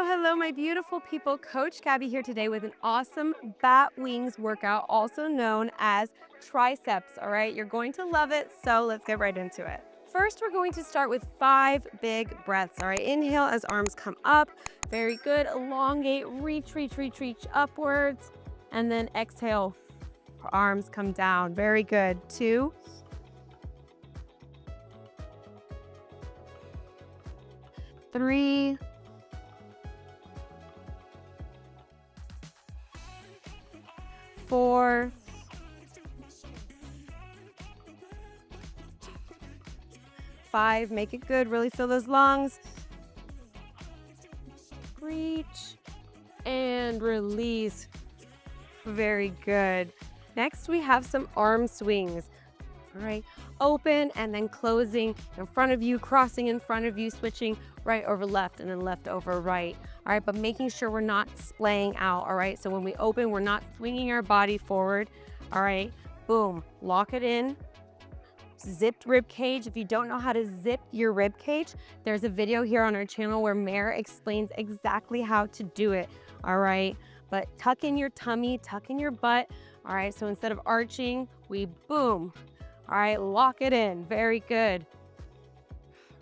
Hello, my beautiful people. Coach Gaby here today with an awesome bat wings workout, also known as triceps. All right, you're going to love it, so let's get right into it. First, we're going to start with 5 big breaths. All right, inhale as arms come up. Very good. Elongate, reach upwards. And then exhale, arms come down. Very good. 2, 3, 4, 5, make it good, really fill those lungs. Reach and release. Very good. Next, we have some arm swings. All right, open and then closing in front of you, crossing in front of you, switching right over left and then left over right. All right, but making sure we're not splaying out. All right, so when we open, we're not swinging our body forward. All right, boom, lock it in. Zipped rib cage. If you don't know how to zip your rib cage, there's a video here on our channel where Mare explains exactly how to do it. All right, but tuck in your tummy, tuck in your butt. All right, so instead of arching, we boom. All right, lock it in. Very good.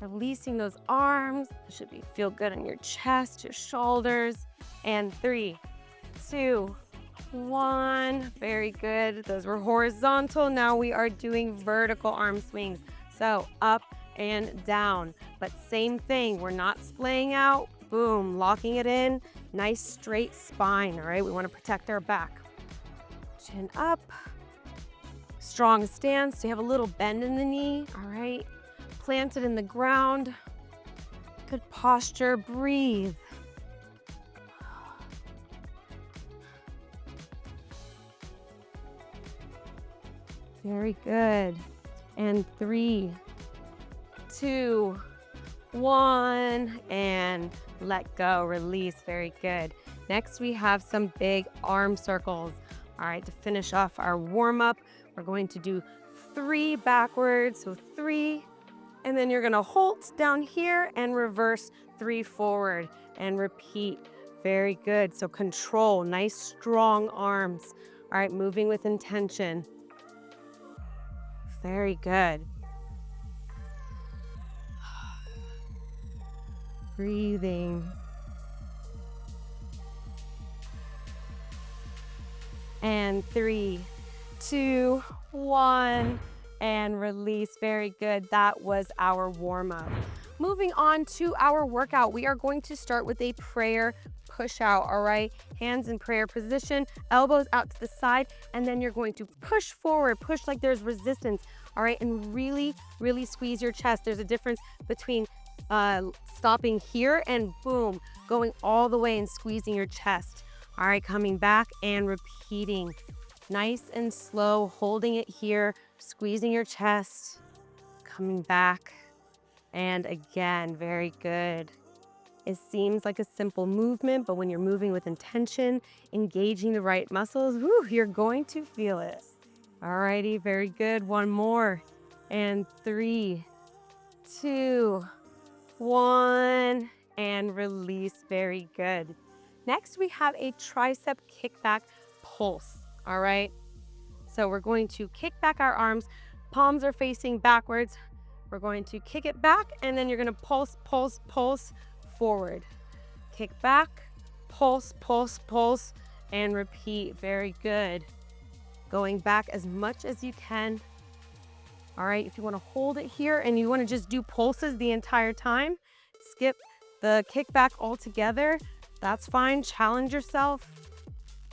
Releasing those arms. Should feel good on your chest, your shoulders. And 3, 2, 1. Very good. Those were horizontal. Now we are doing vertical arm swings. So up and down. But same thing. We're not splaying out. Boom. Locking it in. Nice straight spine. All right. We want to protect our back. Chin up. Strong stance. So you have a little bend in the knee. All right. Planted in the ground. Good posture. Breathe. Very good. And 3, 2, 1, and let go. Release. Very good. Next, we have some big arm circles. All right, to finish off our warm-up, we're going to do 3 backwards. So 3, and then you're gonna hold down here and reverse 3 forward and repeat. Very good. So control, nice strong arms. All right, moving with intention. Very good. Breathing. And 3, 2, 1, and release. Very good. That was our warm-up. Moving on to our workout, we are going to start with a prayer push out. All right, hands in prayer position, elbows out to the side, and then you're going to push forward, push like there's resistance. All right, and really squeeze your chest. There's a difference between stopping here and boom, going all the way and squeezing your chest. All right, coming back and repeating. Nice and slow, holding it here, squeezing your chest, coming back, and again. Very good. It seems like a simple movement, but when you're moving with intention, engaging the right muscles, whew, you're going to feel it. All righty, very good. One more. And 3, 2, 1, and release. Very good. Next, we have a tricep kickback pulse. All right, so we're going to kick back our arms. Palms are facing backwards. We're going to kick it back, and then you're going to pulse forward. Kick back, pulse, and repeat. Very good. Going back as much as you can. All right, if you want to hold it here and you want to just do pulses the entire time, skip the kickback altogether, that's fine. Challenge yourself.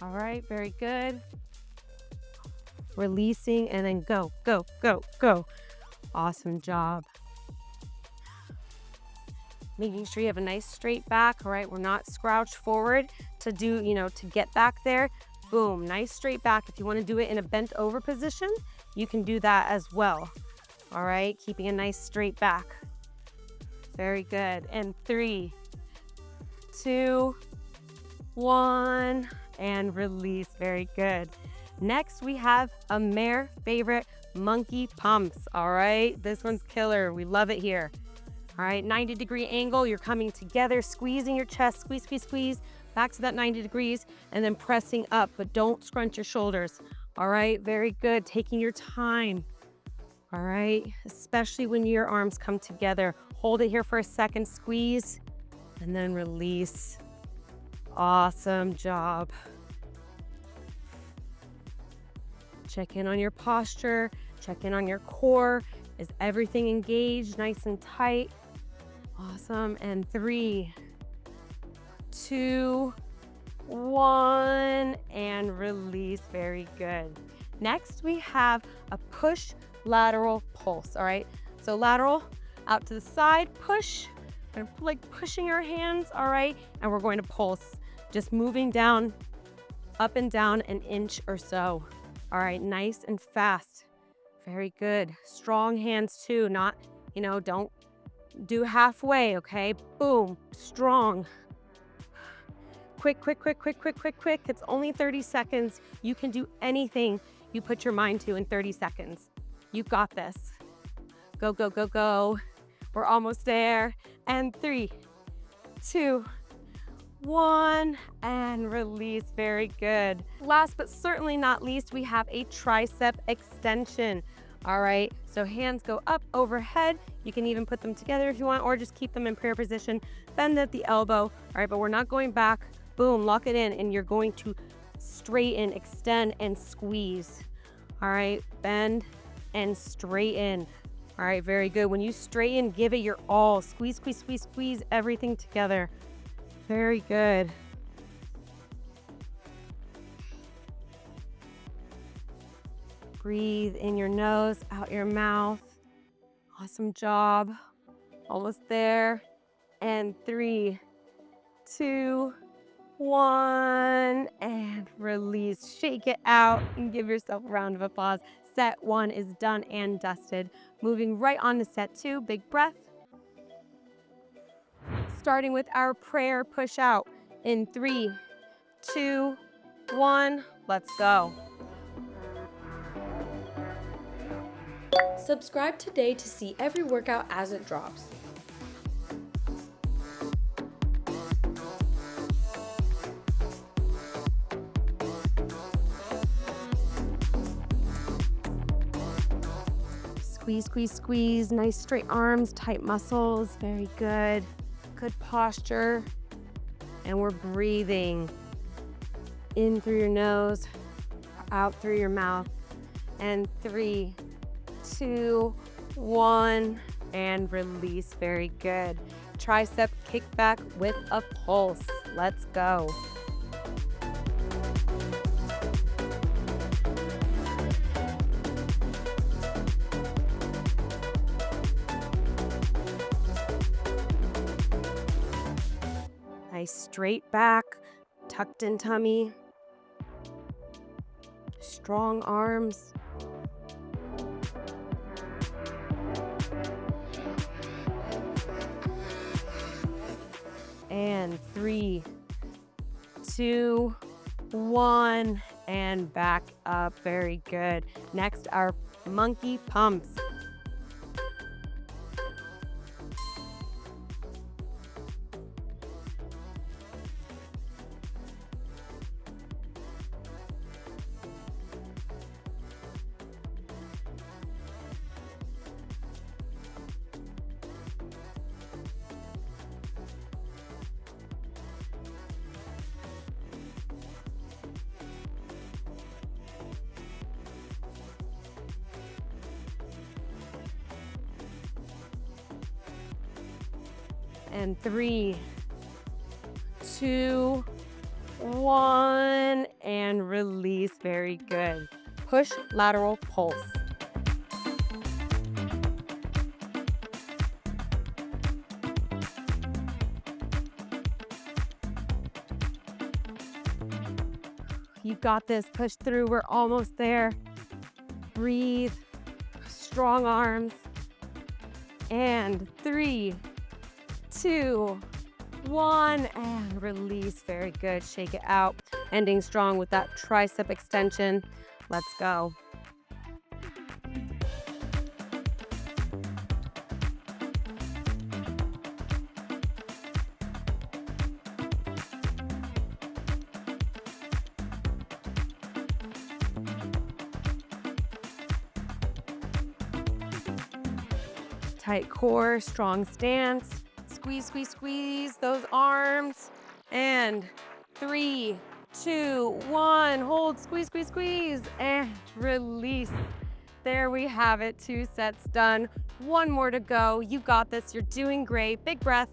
All right, very good. Releasing and then go. Awesome job. Making sure you have a nice straight back. All right, we're not scrouched forward to do, to get back there. Boom, nice straight back. If you want to do it in a bent over position, you can do that as well. All right, keeping a nice straight back. Very good. And 3, 2, 1, and release. Very good. Next, we have a Mare favorite, monkey pumps. All right, this one's killer. We love it here. All right, 90-degree angle, you're coming together, squeezing your chest, squeeze, squeeze, squeeze, back to that 90 degrees, and then pressing up, but don't scrunch your shoulders. All right, very good, taking your time. All right, especially when your arms come together. Hold it here for a second, squeeze, and then release. Awesome job. Check in on your posture, check in on your core. Is everything engaged, nice and tight? Awesome, and 3, 2, 1, and release, very good. Next, we have a push lateral pulse, all right? So lateral, out to the side, push, and like pushing our hands, all right? And we're going to pulse, just moving down, up and down an inch or so. All right, nice and fast. Very good. Strong hands too, not, don't do halfway, okay? Boom, strong. Quick, quick, quick, quick, quick, quick, quick. It's only 30 seconds. You can do anything you put your mind to in 30 seconds. You got this. Go, go, go, go. We're almost there. And 3, 2, 1, and release, very good. Last but certainly not least, we have a tricep extension. All right, so hands go up overhead. You can even put them together if you want, or just keep them in prayer position. Bend at the elbow, all right, but we're not going back. Boom, lock it in, and you're going to straighten, extend, and squeeze. All right, bend and straighten. All right, very good. When you straighten, give it your all. Squeeze, squeeze, squeeze, squeeze everything together. Very good. Breathe in your nose, out your mouth. Awesome job. Almost there. And 3, 2, 1, and release. Shake it out and give yourself a round of applause. Set 1 is done and dusted. Moving right on to set 2, big breath. Starting with our prayer push out in 3, 2, 1, let's go. Subscribe today to see every workout as it drops. Squeeze, squeeze, squeeze. Nice straight arms, tight muscles. Very good. Good posture. And we're breathing in through your nose, out through your mouth. And 3, 2, 1, and release. Very good. Tricep kickback with a pulse. Let's go. Nice straight back, tucked in tummy, strong arms. And 3, 2, 1, and back up. Very good. Next, our monkey pumps. And 3, 2, 1, and release. Very good. Push lateral pulse. You got this. Push through. We're almost there. Breathe. Strong arms. And 3, 2, 1, and release. Very good. Shake it out. Ending strong with that tricep extension. Let's go. Tight core, strong stance. Squeeze, squeeze, squeeze those arms. And 3, 2, 1. Hold, squeeze, squeeze, squeeze. And release. There we have it. 2 sets done. 1 more to go. You got this. You're doing great. Big breath.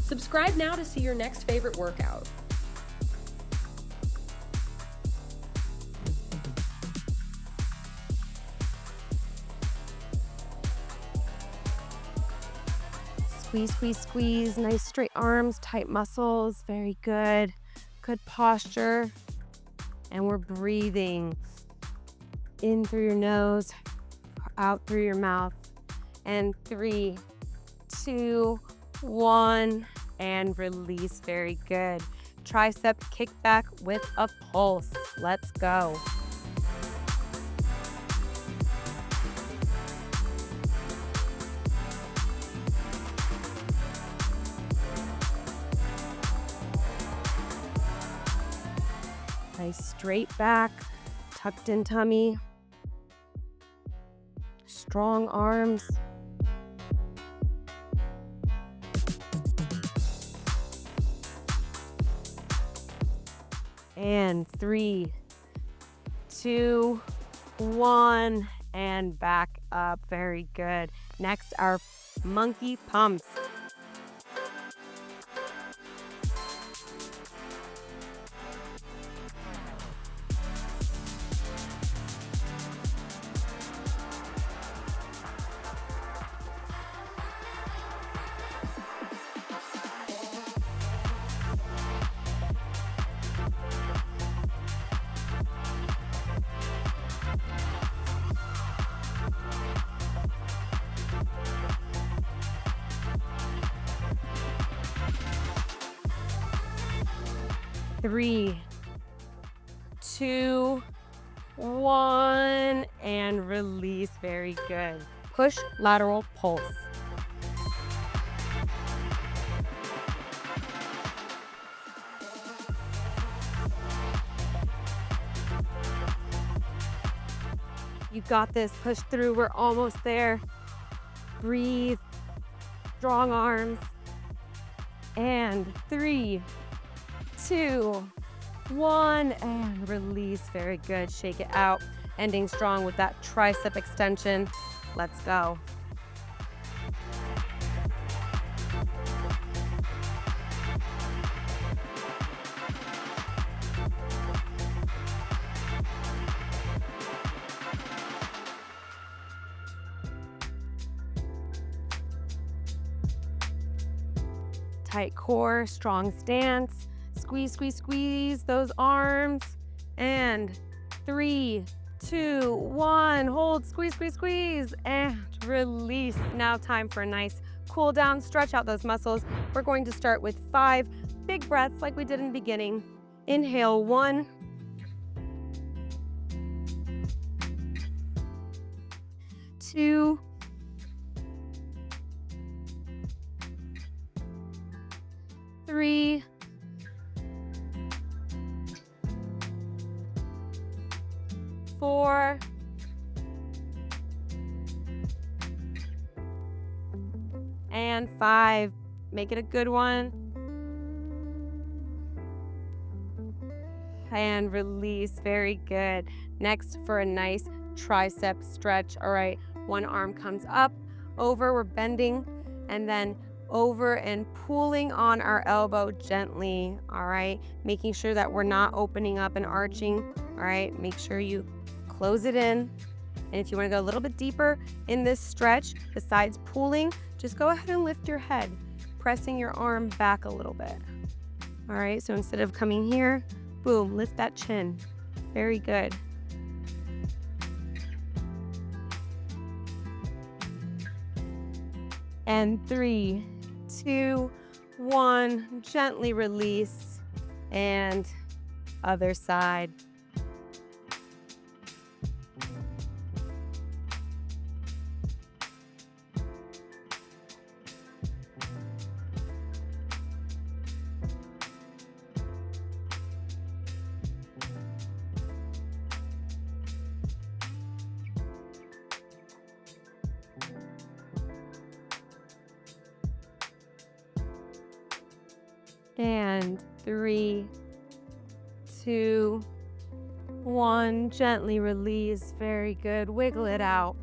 Subscribe now to see your next favorite workout. Squeeze, squeeze, squeeze. Nice straight arms, tight muscles. Very good. Good posture. And we're breathing in through your nose, out through your mouth. And 3, 2, 1. And release. Very good. Tricep kickback with a pulse. Let's go. Nice straight back, tucked in tummy, strong arms. And 3, 2, 1, and back up. Very good. Next, our monkey pumps. Three, 2, 1, and release. Very good. Push, lateral, pulse. You got this. Push through. We're almost there. Breathe. Strong arms. And 3, 2, 1, and release. Very good. Shake it out. Ending strong with that tricep extension. Let's go. Tight core, strong stance. Squeeze, squeeze, squeeze those arms. And 3, 2, 1. Hold, squeeze, squeeze, squeeze, and release. Now time for a nice cool down. Stretch out those muscles. We're going to start with 5 big breaths like we did in the beginning. Inhale, 1. 2. 3. 4. And 5. Make it a good one. And release. Very good. Next, for a nice tricep stretch. All right, one arm comes up, over, we're bending, and then over and pulling on our elbow gently. All right, making sure that we're not opening up and arching. All right, make sure you close it in. And if you want to go a little bit deeper in this stretch, besides pulling, just go ahead and lift your head, pressing your arm back a little bit. All right, so instead of coming here, boom, lift that chin. Very good. And 3, 2, 1, gently release, and other side. And 3, 2, 1. Gently release. Very good. Wiggle it out.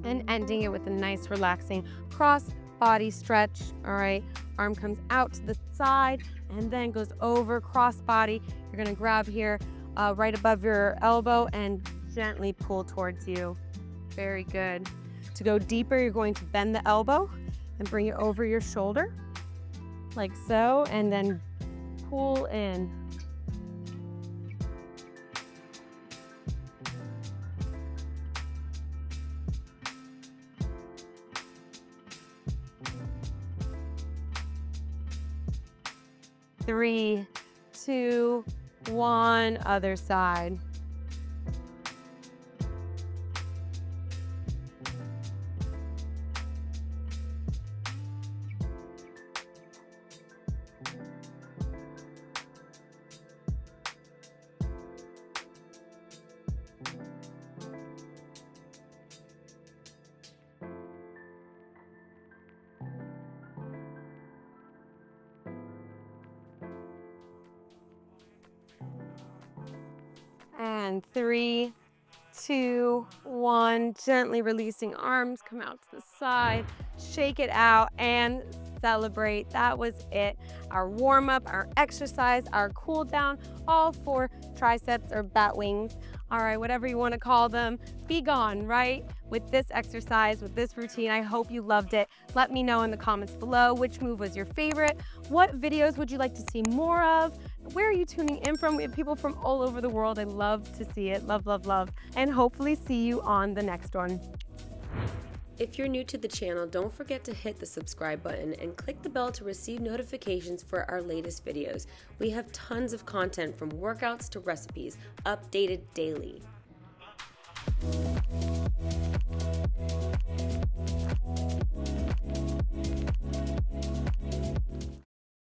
And ending it with a nice relaxing cross body stretch. All right. Arm comes out to the side and then goes over cross body. You're going to grab here right above your elbow and gently pull towards you. Very good. To go deeper, you're going to bend the elbow and bring it over your shoulder like so, and then pull in. Three, 2, 1, other side. And 3, 2, 1, gently releasing arms, come out to the side, shake it out and celebrate. That was it. Our warm up, our exercise, our cool down, all for triceps or bat wings. All right, whatever you want to call them, be gone, right? With this exercise, with this routine, I hope you loved it. Let me know in the comments below which move was your favorite. What videos would you like to see more of? Where are you tuning in from? We have people from all over the world. I love to see it. Love, love, love. And hopefully see you on the next one. If you're new to the channel, don't forget to hit the subscribe button and click the bell to receive notifications for our latest videos. We have tons of content from workouts to recipes, updated daily.